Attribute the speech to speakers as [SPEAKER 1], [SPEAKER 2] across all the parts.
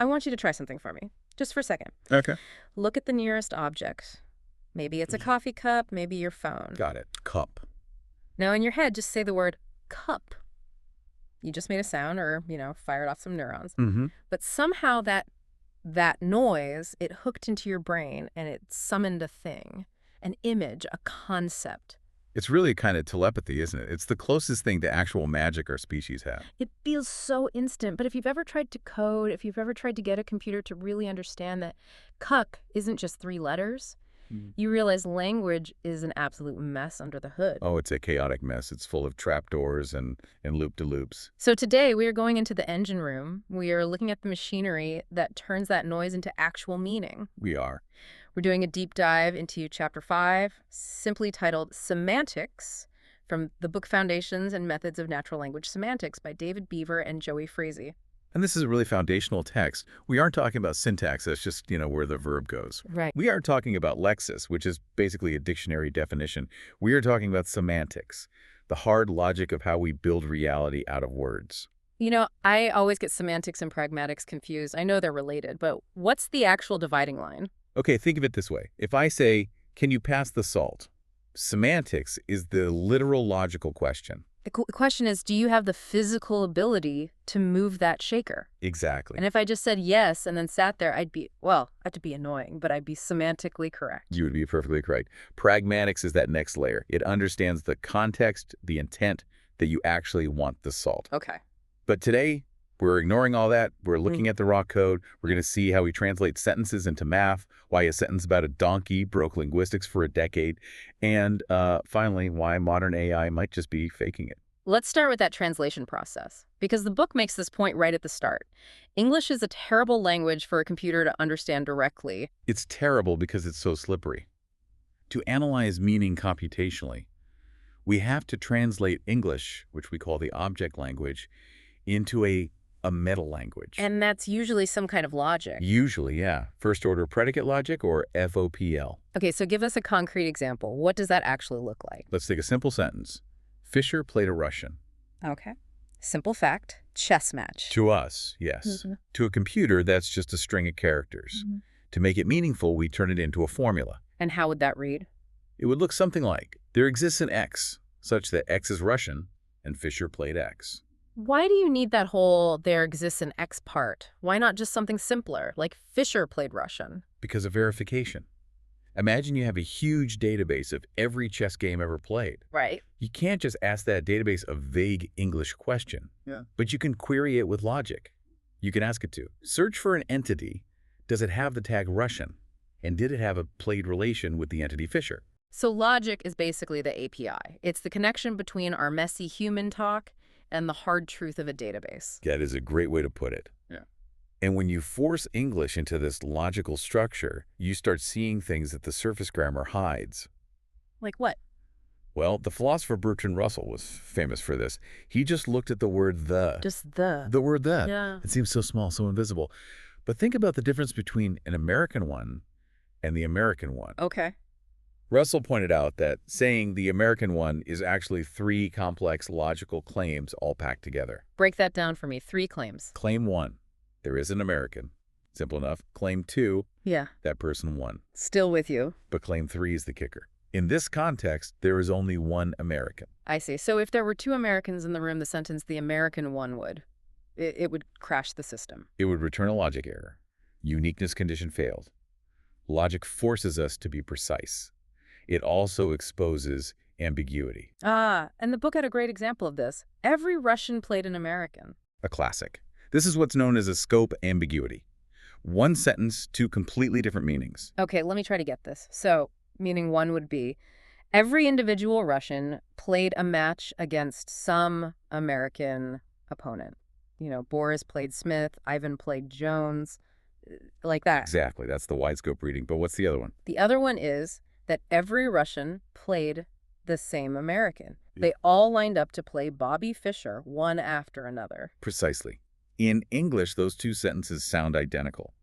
[SPEAKER 1] I want you to try something for me, just for a second.
[SPEAKER 2] Okay.
[SPEAKER 1] Look at the nearest object. Maybe it's a coffee cup, maybe your phone.
[SPEAKER 2] Got it. Cup.
[SPEAKER 1] Now, in your head, just say the word cup. You just made a sound or, fired off some neurons.
[SPEAKER 2] Mm-hmm.
[SPEAKER 1] But somehow that noise, it hooked into your brain and it summoned a thing, an image, a concept.
[SPEAKER 2] It's really kind of telepathy, isn't it? It's the closest thing to actual magic our species have.
[SPEAKER 1] It feels so instant. But if you've ever tried to code, if you've ever tried to get a computer to really understand that cuck isn't just 3 letters, you realize language is an absolute mess under the hood.
[SPEAKER 2] Oh, it's a chaotic mess. It's full of trapdoors and loop-de-loops.
[SPEAKER 1] So today we are going into the engine room. We are looking at the machinery that turns that noise into actual meaning.
[SPEAKER 2] We are.
[SPEAKER 1] We're doing a deep dive into Chapter 5, simply titled Semantics, from the book Foundations and Methods of Natural Language Semantics by David Beaver and Joey Frazee.
[SPEAKER 2] And this is a really foundational text. We aren't talking about syntax. That's just, where the verb goes.
[SPEAKER 1] Right.
[SPEAKER 2] We are talking about lexis, which is basically a dictionary definition. We are talking about semantics, the hard logic of how we build reality out of words.
[SPEAKER 1] I always get semantics and pragmatics confused. I know they're related, but what's the actual dividing line?
[SPEAKER 2] Okay, think of it this way. If I say, can you pass the salt? Semantics is the literal logical question.
[SPEAKER 1] The question is, do you have the physical ability to move that shaker?
[SPEAKER 2] Exactly.
[SPEAKER 1] And if I just said yes and then sat there, I'd be annoying, but I'd be semantically correct.
[SPEAKER 2] You would be perfectly correct. Pragmatics is that next layer. It understands the context, the intent that you actually want the salt.
[SPEAKER 1] Okay.
[SPEAKER 2] But today, we're ignoring all that. We're looking at the raw code. We're going to see how we translate sentences into math, why a sentence about a donkey broke linguistics for a decade, and finally, why modern AI might just be faking it.
[SPEAKER 1] Let's start with that translation process, because the book makes this point right at the start. English is a terrible language for a computer to understand directly.
[SPEAKER 2] It's terrible because it's so slippery. To analyze meaning computationally, we have to translate English, which we call the object language, into a meta language.
[SPEAKER 1] And that's usually some kind of logic.
[SPEAKER 2] Usually, yeah. First order predicate logic, or FOPL.
[SPEAKER 1] Okay, so give us a concrete example. What does that actually look like?
[SPEAKER 2] Let's take a simple sentence. Fisher played a Russian.
[SPEAKER 1] Okay. Simple fact, chess match.
[SPEAKER 2] To us, yes. To a computer, that's just a string of characters. To make it meaningful, we turn it into a formula.
[SPEAKER 1] And how would that read?
[SPEAKER 2] It would look something like, there exists an X, such that X is Russian, and Fisher played X.
[SPEAKER 1] Why do you need that whole there exists an X part? Why not just something simpler, like Fisher played Russian?
[SPEAKER 2] Because of verification. Imagine you have a huge database of every chess game ever played.
[SPEAKER 1] Right.
[SPEAKER 2] You can't just ask that database a vague English question. Yeah. But you can query it with logic. You can ask it to search for an entity. Does it have the tag Russian? And did it have a played relation with the entity Fisher?
[SPEAKER 1] So logic is basically the API. It's the connection between our messy human talk and the hard truth of a database.
[SPEAKER 2] That is a great way to put it. Yeah. And when you force English into this logical structure, you start seeing things that the surface grammar hides.
[SPEAKER 1] Like what?
[SPEAKER 2] Well, the philosopher Bertrand Russell was famous for this. He just looked at the word the.
[SPEAKER 1] Just the.
[SPEAKER 2] The word the.
[SPEAKER 1] Yeah.
[SPEAKER 2] It seems so small, so invisible. But think about the difference between an American one and the American one.
[SPEAKER 1] Okay.
[SPEAKER 2] Russell pointed out that saying the American one is actually 3 complex logical claims all packed together.
[SPEAKER 1] Break that down for me. 3 claims.
[SPEAKER 2] Claim 1, there is an American. Simple enough. Claim 2,
[SPEAKER 1] yeah,
[SPEAKER 2] that person won.
[SPEAKER 1] Still with you.
[SPEAKER 2] But claim 3 is the kicker. In this context, there is only one American.
[SPEAKER 1] I see. So if there were 2 Americans in the room, the sentence the American one would, it would crash the system.
[SPEAKER 2] It would return a logic error. Uniqueness condition failed. Logic forces us to be precise. It also exposes ambiguity.
[SPEAKER 1] And the book had a great example of this. Every Russian played an American.
[SPEAKER 2] A classic. This is what's known as a scope ambiguity. One sentence, 2 completely different meanings.
[SPEAKER 1] Okay, let me try to get this. So, meaning 1 would be, every individual Russian played a match against some American opponent. Boris played Smith, Ivan played Jones, like that.
[SPEAKER 2] Exactly. That's the wide scope reading. But what's the other one?
[SPEAKER 1] The other one is that every Russian played the same American. Yeah. They all lined up to play Bobby Fischer one after another.
[SPEAKER 2] Precisely. In English, those 2 sentences sound identical.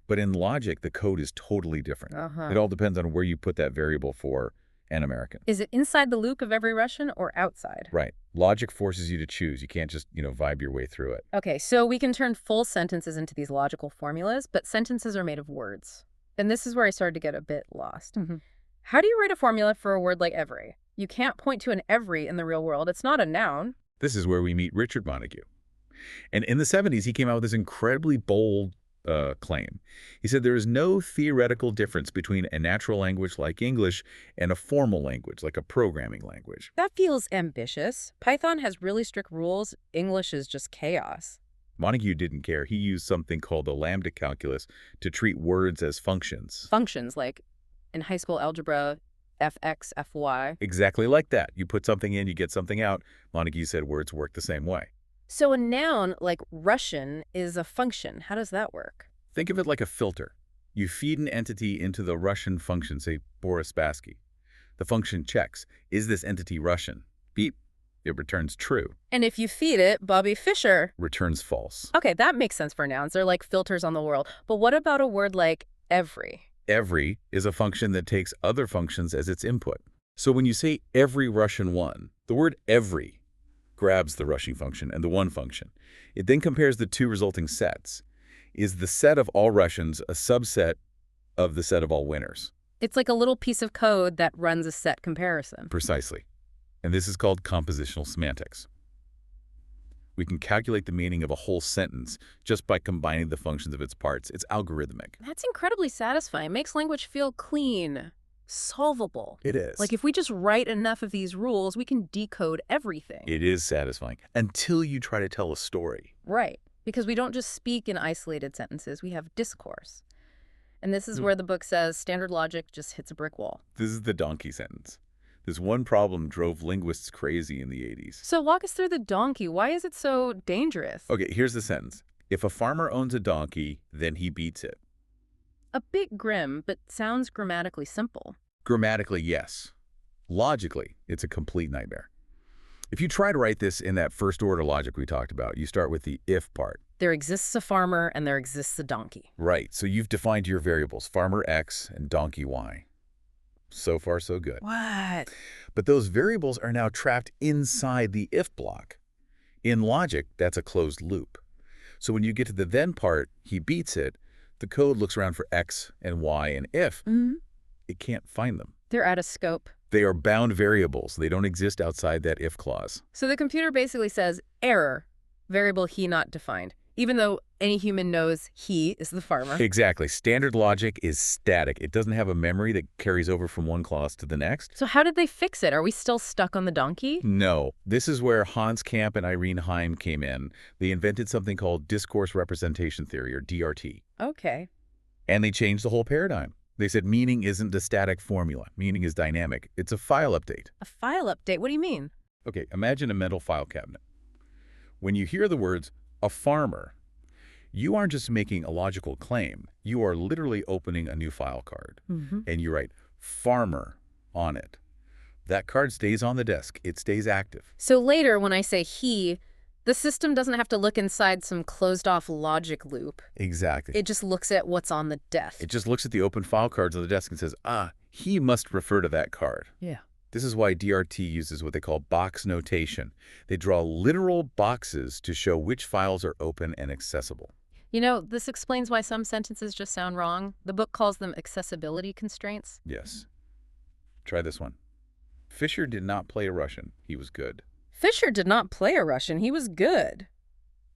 [SPEAKER 2] But in logic, the code is totally different. It all depends on where you put that variable for and American.
[SPEAKER 1] Is it inside the loop of every Russian or outside?
[SPEAKER 2] Right. Logic forces you to choose. You can't just, vibe your way through it.
[SPEAKER 1] Okay, so we can turn full sentences into these logical formulas, but sentences are made of words. And this is where I started to get a bit lost. How do you write a formula for a word like every? You can't point to an every in the real world. It's not a noun.
[SPEAKER 2] This is where we meet Richard Montague. And in the 70s, he came out with this incredibly bold claim. He said there is no theoretical difference between a natural language like English and a formal language like a programming language.
[SPEAKER 1] That feels ambitious. Python has really strict rules. English is just chaos.
[SPEAKER 2] Montague didn't care. He used something called the lambda calculus to treat words as functions.
[SPEAKER 1] Functions like in high school algebra, fx, fy.
[SPEAKER 2] Exactly like that. You put something in, you get something out. Montague said words work the same way.
[SPEAKER 1] So a noun like Russian is a function. How does that work?
[SPEAKER 2] Think of it like a filter. You feed an entity into the Russian function, say Boris Spassky. The function checks, is this entity Russian? Beep. It returns true.
[SPEAKER 1] And if you feed it, Bobby Fischer
[SPEAKER 2] Returns false.
[SPEAKER 1] Okay, that makes sense for nouns. They're like filters on the world. But what about a word like every?
[SPEAKER 2] Every is a function that takes other functions as its input. So when you say every Russian one, the word every grabs the Russian function and the one function. It then compares the two resulting sets. Is the set of all Russians a subset of the set of all winners?
[SPEAKER 1] It's like a little piece of code that runs a set comparison.
[SPEAKER 2] Precisely. And this is called compositional semantics. We can calculate the meaning of a whole sentence just by combining the functions of its parts. It's algorithmic.
[SPEAKER 1] That's incredibly satisfying. It makes language feel clean, solvable.
[SPEAKER 2] It is.
[SPEAKER 1] Like if we just write enough of these rules, we can decode everything.
[SPEAKER 2] It is satisfying until you try to tell a story.
[SPEAKER 1] Right. Because we don't just speak in isolated sentences. We have discourse. And this is where the book says standard logic just hits a brick wall.
[SPEAKER 2] This is the donkey sentence. This one problem drove linguists crazy in the 80s.
[SPEAKER 1] So walk us through the donkey. Why is it so dangerous?
[SPEAKER 2] Okay, here's the sentence. If a farmer owns a donkey, then he beats it.
[SPEAKER 1] A bit grim, but sounds grammatically simple.
[SPEAKER 2] Grammatically, yes. Logically, it's a complete nightmare. If you try to write this in that first order logic we talked about, you start with the if part.
[SPEAKER 1] There exists a farmer and there exists a donkey.
[SPEAKER 2] Right, so you've defined your variables, farmer X and donkey Y. So far, so good.
[SPEAKER 1] What?
[SPEAKER 2] But those variables are now trapped inside the if block. In logic, that's a closed loop. So when you get to the then part, he beats it, the code looks around for X and Y and if. It can't find them.
[SPEAKER 1] They're out of scope.
[SPEAKER 2] They are bound variables. They don't exist outside that if clause.
[SPEAKER 1] So the computer basically says, error, variable he not defined, even though any human knows he is the farmer.
[SPEAKER 2] Exactly. Standard logic is static. It doesn't have a memory that carries over from one clause to the next.
[SPEAKER 1] So how did they fix it? Are we still stuck on the donkey?
[SPEAKER 2] No. This is where Hans Kamp and Irene Heim came in. They invented something called discourse representation theory, or DRT.
[SPEAKER 1] Okay.
[SPEAKER 2] And they changed the whole paradigm. They said meaning isn't a static formula. Meaning is dynamic. It's a file update.
[SPEAKER 1] A file update? What do you mean?
[SPEAKER 2] Okay, imagine a mental file cabinet. When you hear the words, a farmer, you aren't just making a logical claim. You are literally opening a new file card. And you write farmer on it. That card stays on the desk. It stays active.
[SPEAKER 1] So later, when I say he, the system doesn't have to look inside some closed-off logic loop.
[SPEAKER 2] Exactly.
[SPEAKER 1] It just looks at what's on the desk.
[SPEAKER 2] It just looks at the open file cards on the desk and says, he must refer to that card.
[SPEAKER 1] Yeah.
[SPEAKER 2] This is why DRT uses what they call box notation. They draw literal boxes to show which files are open and accessible.
[SPEAKER 1] You know, this explains why some sentences just sound wrong. The book calls them accessibility constraints.
[SPEAKER 2] Yes. Try this one. Fisher did not play a Russian. He was good.
[SPEAKER 1] Fisher did not play a Russian. He was good.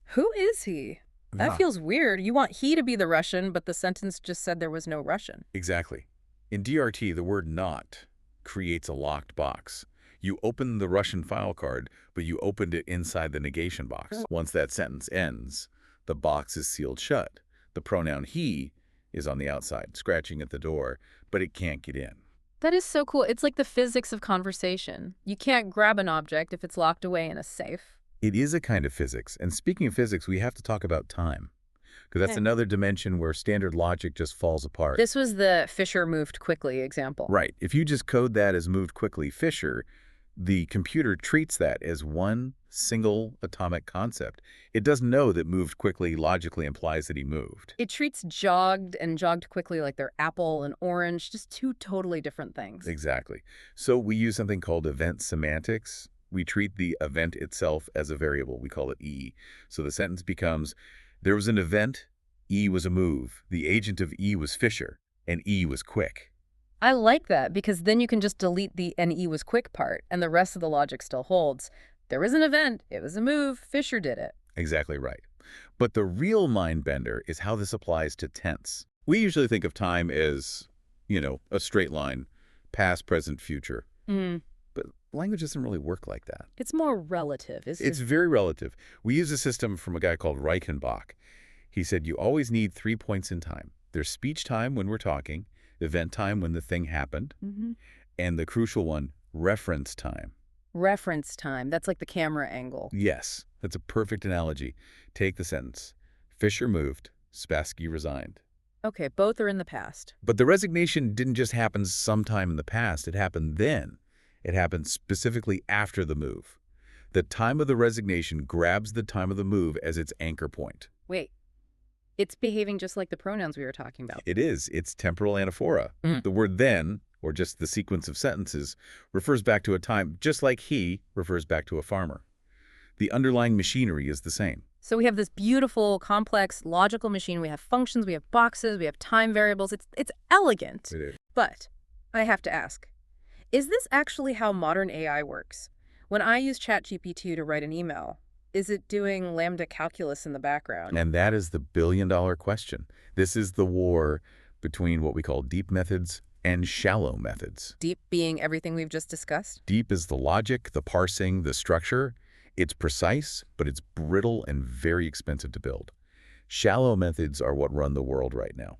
[SPEAKER 1] Who is he? That feels weird. You want he to be the Russian, but the sentence just said there was no Russian.
[SPEAKER 2] Exactly. In DRT, the word not creates a locked box. You open the Russian file card, but you opened it inside the negation box. Once that sentence ends, the box is sealed shut. The pronoun he is on the outside, scratching at the door, but it can't get in.
[SPEAKER 1] That is so cool. It's like the physics of conversation. You can't grab an object if it's locked away in a safe.
[SPEAKER 2] It is a kind of physics. And speaking of physics, we have to talk about time. Because that's another dimension where standard logic just falls apart.
[SPEAKER 1] This was the Fisher moved quickly example.
[SPEAKER 2] Right. If you just code that as moved quickly Fisher, The computer treats that as one single atomic concept. It doesn't know that moved quickly logically implies that he moved.
[SPEAKER 1] It treats jogged and jogged quickly like they're apple and orange, just two totally different things.
[SPEAKER 2] Exactly. So we use something called event semantics. We treat the event itself as a variable. We call it E. So the sentence becomes, there was an event, E was a move. The agent of E was Fisher, and E was quick.
[SPEAKER 1] I like that because then you can just delete the "and E was quick" part, and the rest of the logic still holds. There was an event, it was a move, Fisher did it.
[SPEAKER 2] Exactly right. But the real mind bender is how this applies to tense. We usually think of time as, a straight line, past, present, future. But language doesn't really work like that.
[SPEAKER 1] It's more relative.
[SPEAKER 2] It's very relative. We use a system from a guy called Reichenbach. He said you always need 3 points in time. There's speech time when we're talking, event time when the thing happened, and the crucial one, reference time.
[SPEAKER 1] Reference time. That's like the camera angle.
[SPEAKER 2] Yes, that's a perfect analogy. Take the sentence. Fisher moved, Spassky resigned.
[SPEAKER 1] Okay, both are in the past.
[SPEAKER 2] But the resignation didn't just happen sometime in the past. It happened then. It happened specifically after the move. The time of the resignation grabs the time of the move as its anchor point.
[SPEAKER 1] Wait. It's behaving just like the pronouns we were talking about.
[SPEAKER 2] It is. It's temporal anaphora. The word then, or just the sequence of sentences, refers back to a time, just like he refers back to a farmer. The underlying machinery is the same.
[SPEAKER 1] So we have this beautiful, complex, logical machine. We have functions, we have boxes, we have time variables. It's elegant.
[SPEAKER 2] It is.
[SPEAKER 1] But I have to ask, is this actually how modern AI works? When I use ChatGPT to write an email, is it doing lambda calculus in the background?
[SPEAKER 2] And that is the billion-dollar question. This is the war between what we call deep methods and shallow methods.
[SPEAKER 1] Deep being everything we've just discussed?
[SPEAKER 2] Deep is the logic, the parsing, the structure. It's precise, but it's brittle and very expensive to build. Shallow methods are what run the world right now.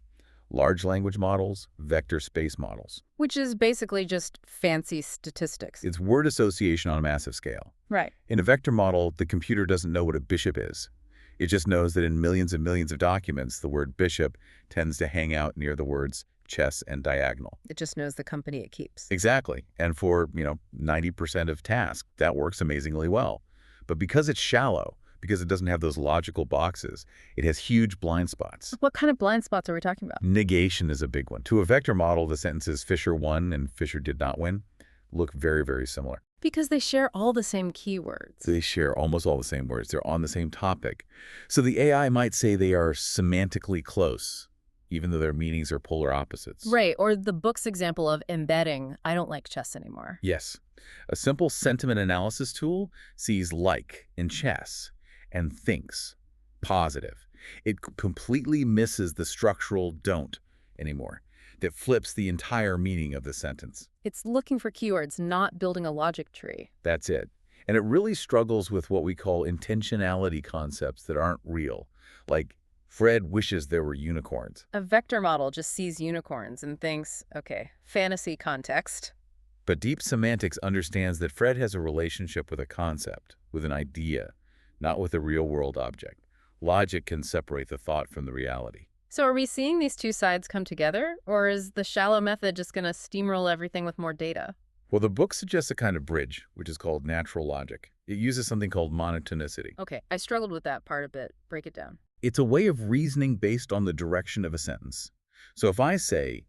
[SPEAKER 2] Large language models, vector space models.
[SPEAKER 1] Which is basically just fancy statistics.
[SPEAKER 2] It's word association on a massive scale.
[SPEAKER 1] Right.
[SPEAKER 2] In a vector model, the computer doesn't know what a bishop is. It just knows that in millions and millions of documents, the word bishop tends to hang out near the words chess and diagonal.
[SPEAKER 1] It just knows the company it keeps.
[SPEAKER 2] Exactly. And for, 90% of tasks, that works amazingly well. But because it's shallow, because it doesn't have those logical boxes, it has huge blind spots.
[SPEAKER 1] What kind of blind spots are we talking about?
[SPEAKER 2] Negation is a big one. To a vector model, the sentences Fisher won and Fisher did not win look very, very similar.
[SPEAKER 1] Because they share all the same keywords.
[SPEAKER 2] They share almost all the same words. They're on the same topic. So the AI might say they are semantically close, even though their meanings are polar opposites.
[SPEAKER 1] Right, or the book's example of embedding, I don't like chess anymore.
[SPEAKER 2] Yes. A simple sentiment analysis tool sees like in chess and thinks positive. It completely misses the structural don't anymore. That flips the entire meaning of the sentence.
[SPEAKER 1] It's looking for keywords, not building a logic tree.
[SPEAKER 2] That's it. And it really struggles with what we call intentionality concepts that aren't real, like Fred wishes there were unicorns.
[SPEAKER 1] A vector model just sees unicorns and thinks, okay, fantasy context.
[SPEAKER 2] But deep semantics understands that Fred has a relationship with a concept, with an idea, not with a real-world object. Logic can separate the thought from the reality.
[SPEAKER 1] So are we seeing these two sides come together, or is the shallow method just going to steamroll everything with more data?
[SPEAKER 2] Well, the book suggests a kind of bridge, which is called natural logic. It uses something called monotonicity.
[SPEAKER 1] Okay, I struggled with that part a bit. Break it down.
[SPEAKER 2] It's a way of reasoning based on the direction of a sentence. So if I say,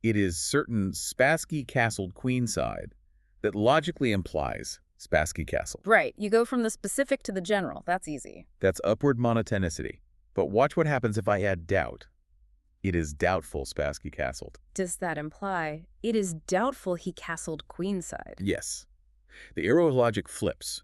[SPEAKER 2] it is certain Spassky castled queenside, that logically implies Spassky castle.
[SPEAKER 1] Right, you go from the specific to the general. That's easy.
[SPEAKER 2] That's upward monotonicity. But watch what happens if I add doubt. It is doubtful Spassky castled.
[SPEAKER 1] Does that imply it is doubtful he castled queenside?
[SPEAKER 2] Yes. The arrow of logic flips.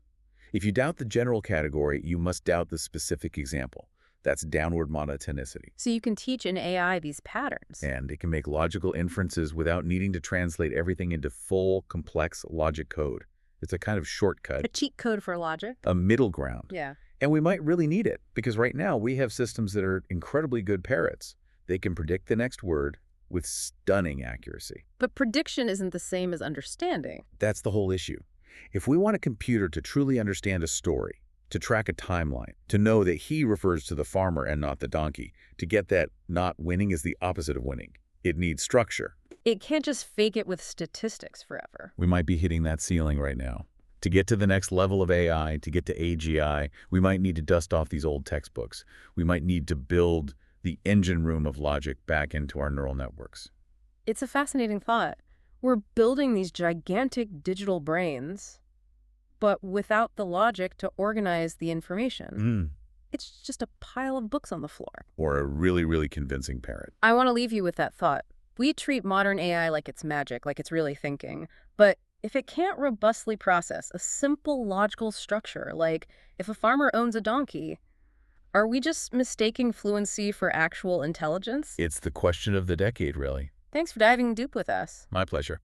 [SPEAKER 2] If you doubt the general category, you must doubt the specific example. That's downward monotonicity.
[SPEAKER 1] So you can teach an AI these patterns.
[SPEAKER 2] And it can make logical inferences without needing to translate everything into full, complex logic code. It's a kind of shortcut.
[SPEAKER 1] A cheat code for logic?
[SPEAKER 2] A middle ground.
[SPEAKER 1] Yeah.
[SPEAKER 2] And we might really need it, because right now we have systems that are incredibly good parrots. They can predict the next word with stunning accuracy.
[SPEAKER 1] But prediction isn't the same as understanding.
[SPEAKER 2] That's the whole issue. If we want a computer to truly understand a story, to track a timeline, to know that he refers to the farmer and not the donkey, to get that not winning is the opposite of winning, it needs structure.
[SPEAKER 1] It can't just fake it with statistics forever.
[SPEAKER 2] We might be hitting that ceiling right now. To get to the next level of AI, to get to AGI, we might need to dust off these old textbooks. We might need to build the engine room of logic back into our neural networks.
[SPEAKER 1] It's a fascinating thought. We're building these gigantic digital brains, but without the logic to organize the information.
[SPEAKER 2] Mm.
[SPEAKER 1] It's just a pile of books on the floor.
[SPEAKER 2] Or a really, really convincing parrot.
[SPEAKER 1] I want to leave you with that thought. We treat modern AI like it's magic, like it's really thinking. But if it can't robustly process a simple logical structure, like if a farmer owns a donkey, are we just mistaking fluency for actual intelligence?
[SPEAKER 2] It's the question of the decade, really.
[SPEAKER 1] Thanks for diving deep with us.
[SPEAKER 2] My pleasure.